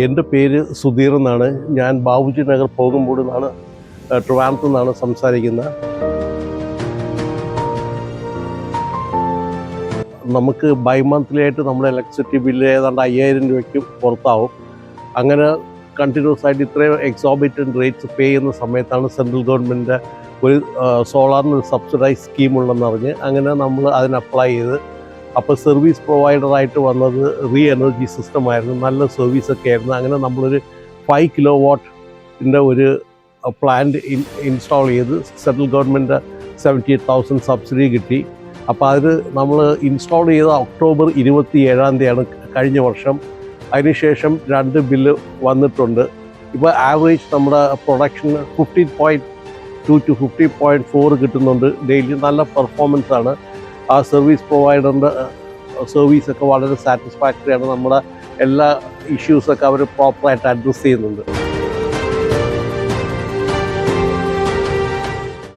എൻ്റെ പേര് സുധീർ എന്നാണ്. ഞാൻ ബാബുജി നഗർ പോകുമ്പോൾ നിന്നാണ്, ട്രിവാൻഡ്രത്തു നിന്നാണ് സംസാരിക്കുന്നത്. നമുക്ക് ബൈ മന്ത്ലി ആയിട്ട് നമ്മുടെ ഇലക്ട്രിസിറ്റി ബില്ല് ഏതാണ്ട് 5000 രൂപയ്ക്ക് പുറത്താവും. അങ്ങനെ കണ്ടിന്യൂസ് ആയിട്ട് ഇത്രയും എക്സോർബിറ്റൻറ്റ് റേറ്റ്സ് പേ ചെയ്യുന്ന സമയത്താണ് സെൻട്രൽ ഗവൺമെൻറ് ഒരു സോളാറിന് ഒരു സബ്സിഡൈസ് സ്കീം ഉണ്ടെന്ന് പറഞ്ഞ് അങ്ങനെ നമ്മൾ അതിന് അപ്ലൈ ചെയ്ത്. അപ്പോൾ സർവീസ് പ്രൊവൈഡറായിട്ട് വന്നത് റീ എനർജി സിസ്റ്റമായിരുന്നു. നല്ല സർവീസൊക്കെ ആയിരുന്നു. അങ്ങനെ നമ്മളൊരു 5 കിലോവാട്ടിൻ്റെ ഒരു പ്ലാന്റ് ഇൻസ്റ്റാൾ ചെയ്ത് സെൻട്രൽ ഗവൺമെൻറ് 78,000 സബ്സിഡി കിട്ടി. അപ്പോൾ അത് നമ്മൾ ഇൻസ്റ്റാൾ ചെയ്ത ഒക്ടോബർ 27 കഴിഞ്ഞ വർഷം. അതിനുശേഷം 2 ബില്ല് വന്നിട്ടുണ്ട്. ഇപ്പോൾ ആവറേജ് നമ്മുടെ പ്രൊഡക്ഷൻ 15.2 to 15.4 കിട്ടുന്നുണ്ട് ഡെയിലി. നല്ല പെർഫോമൻസ് ആണ്. ആ സർവീസ് പ്രൊവൈഡറിൻ്റെ സർവീസൊക്കെ വളരെ സാറ്റിസ്ഫാക്ടറിയാണ്. നമ്മുടെ എല്ലാ ഇഷ്യൂസൊക്കെ അവർ പ്രോപ്പറായിട്ട് അഡ്രസ്സ് ചെയ്യുന്നുണ്ട്.